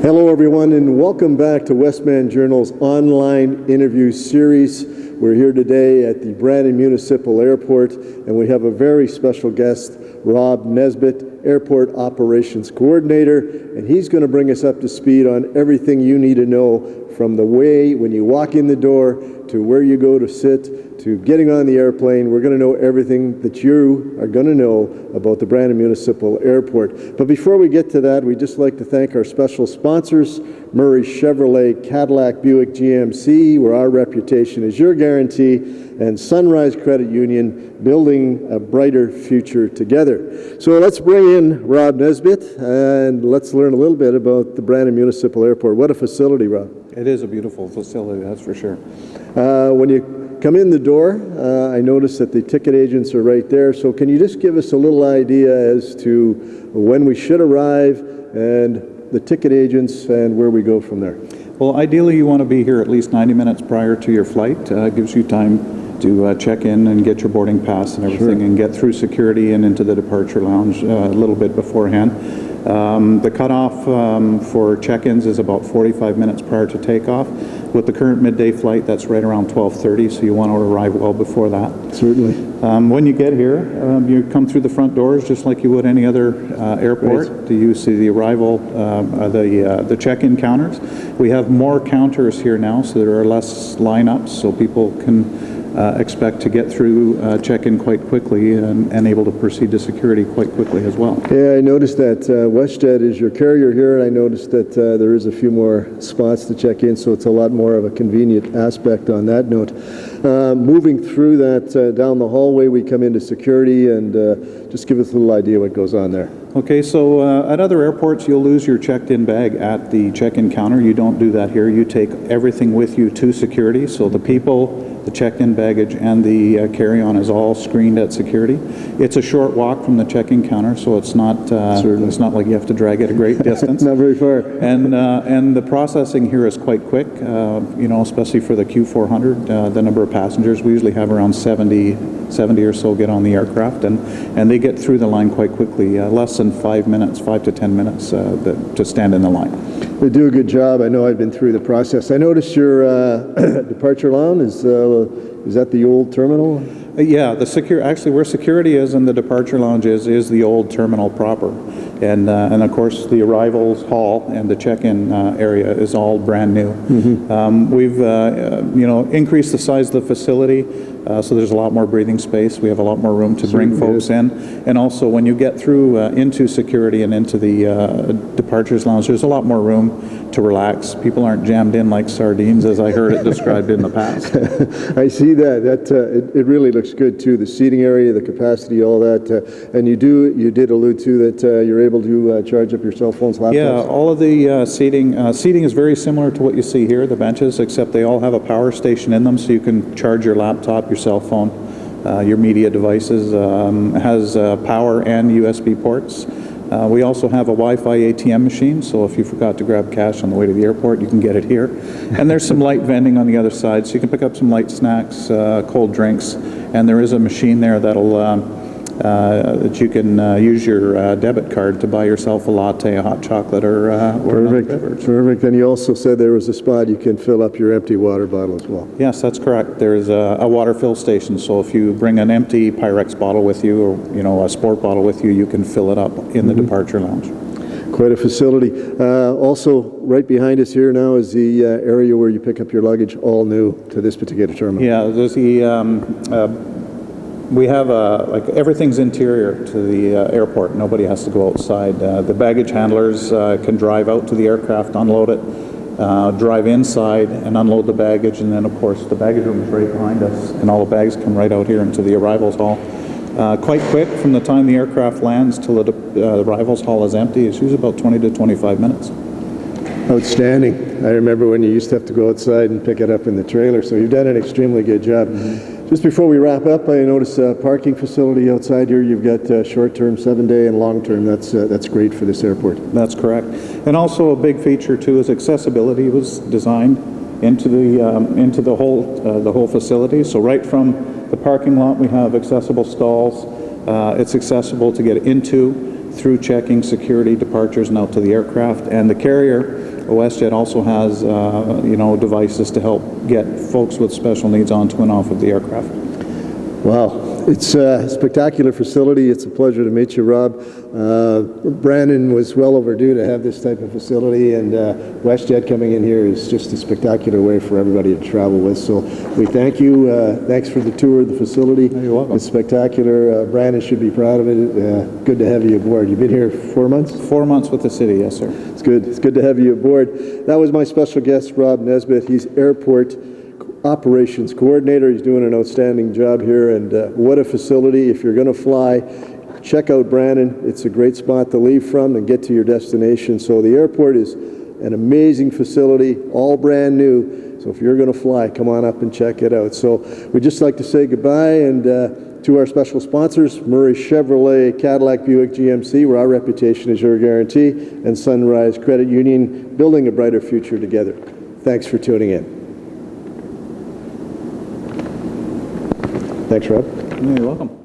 Hello everyone, and welcome back to Westman Journal's online interview series. We're here today at the Brandon Municipal Airport, and we have a very special guest, Robb Nesbitt, Airport Operations Coordinator, and he's going to bring us up to speed on everything you need to know from the way when you walk in the door to where you go to sit to getting on the airplane. We're going to know everything that you are going to know about the Brandon Municipal Airport. But before we get to that, we'd just like to thank our special sponsors, Murray Chevrolet, Cadillac, Buick, GMC, where our reputation is your guarantee, and Sunrise Credit Union, building a brighter future together. So let's bring in Robb Nesbitt, and let's learn a little bit about the Brandon Municipal Airport. What a facility, Robb. It is a beautiful facility, that's for sure. When you come in the door, I noticed that the ticket agents are right there. So can you just give us a little idea as to when we should arrive and the ticket agents and where we go from there? Well, ideally you want to be here at least 90 minutes prior to your flight. Gives you time to check in and get your boarding pass and everything, and get through security and into the departure lounge a little bit beforehand. The cutoff for check-ins is about 45 minutes prior to takeoff. With the current midday flight, that's right around 12:30, so you want to arrive well before that. Certainly. When you get here, you come through the front doors just like you would any other airport. Right. You see the arrival, the check-in counters. We have more counters here now, so there are less lineups, so people can expect to get through check-in quite quickly and able to proceed to security quite quickly as well. Yeah, I noticed that WestJet is your carrier here, and I noticed that there is a few more spots to check in, so it's a lot more of a convenient aspect on that note. Moving through that down the hallway, we come into security, and just give us a little idea what goes on there. Okay, so at other airports, you'll lose your checked-in bag at the check-in counter. You don't do that here. You take everything with you to security, so the people, the checked-in baggage, and the carry-on is all screened at security. It's a short walk from the check-in counter, so it's not like you have to drag it a great distance. Not very far. And the processing here is quite quick. You know, especially for the Q400, the number of passengers, we usually have around 70 or so get on the aircraft, and they get through the line quite quickly. Less than 5 minutes, 5 to 10 minutes to stand in the line. They do a good job. I know I've been through the process. I noticed your departure lounge is that the old terminal? Yeah, actually where security is and the departure lounge is the old terminal proper, and of course the arrivals hall and the check-in area is all brand new. Mm-hmm. We've increased the size of the facility, so there's a lot more breathing space. We have a lot more room to bring folks in, and also when you get through into security and into the departures lounge, there's a lot more room to relax. People aren't jammed in like sardines, as I heard it described in the past. I see that. It really looks good too. The seating area, the capacity, all that, and you did allude to that you're able to charge up your cell phones, laptops. Yeah, all of the seating is very similar to what you see here, the benches, except they all have a power station in them, so you can charge your laptop, your cell phone, your media devices. Has power and USB ports. We also have a Wi-Fi ATM machine, so if you forgot to grab cash on the way to the airport, you can get it here. And there's some light vending on the other side, so you can pick up some light snacks, cold drinks, and there is a machine there that'll that you can use your debit card to buy yourself a latte, a hot chocolate, or another beverage. Perfect. And you also said there was a spot you can fill up your empty water bottle as well. Yes, that's correct. There's a water fill station, so if you bring an empty Pyrex bottle with you, or a sport bottle with you, you can fill it up in the departure lounge. Quite a facility. Also, right behind us here now is the area where you pick up your luggage, all new to this particular terminal. Yeah, there's the we have everything's interior to the airport. Nobody has to go outside. The baggage handlers can drive out to the aircraft, unload it, drive inside and unload the baggage, and then of course the baggage room is right behind us, and all the bags come right out here into the arrivals hall. Quite quick from the time the aircraft lands till the arrivals hall is empty. It's usually about 20 to 25 minutes. Outstanding. I remember when you used to have to go outside and pick it up in the trailer, so you've done an extremely good job. Mm-hmm. Just before we wrap up, I noticed a parking facility outside here. You've got short-term, 7-day, and long-term. That's great for this airport. That's correct. And also a big feature too is accessibility. It was designed into the whole facility. So right from the parking lot, we have accessible stalls. It's accessible to get into. through checking security, departures, and out to the aircraft. And the carrier, WestJet, also has, devices to help get folks with special needs onto and off of the aircraft. Wow, it's a spectacular facility. It's a pleasure to meet you, Rob. Brandon was well overdue to have this type of facility, and WestJet coming in here is just a spectacular way for everybody to travel with. So we thank you. Thanks for the tour of the facility. You're welcome. It's spectacular. Brandon should be proud of it. Good to have you aboard. You've been here 4 months? 4 months with the city, yes, sir. It's good. It's good to have you aboard. That was my special guest, Robb Nesbitt. He's Airport Operations Coordinator. He's doing an outstanding job here, and what a facility. If you're going to fly, check out Brandon. It's a great spot to leave from and get to your destination. So the airport is an amazing facility, all brand new. So if you're going to fly, come on up and check it out. So we'd just like to say goodbye, and to our special sponsors, Murray Chevrolet, Cadillac, Buick, GMC, where our reputation is your guarantee, and Sunrise Credit Union, building a brighter future together. Thanks for tuning in. Thanks, Rob. You're welcome.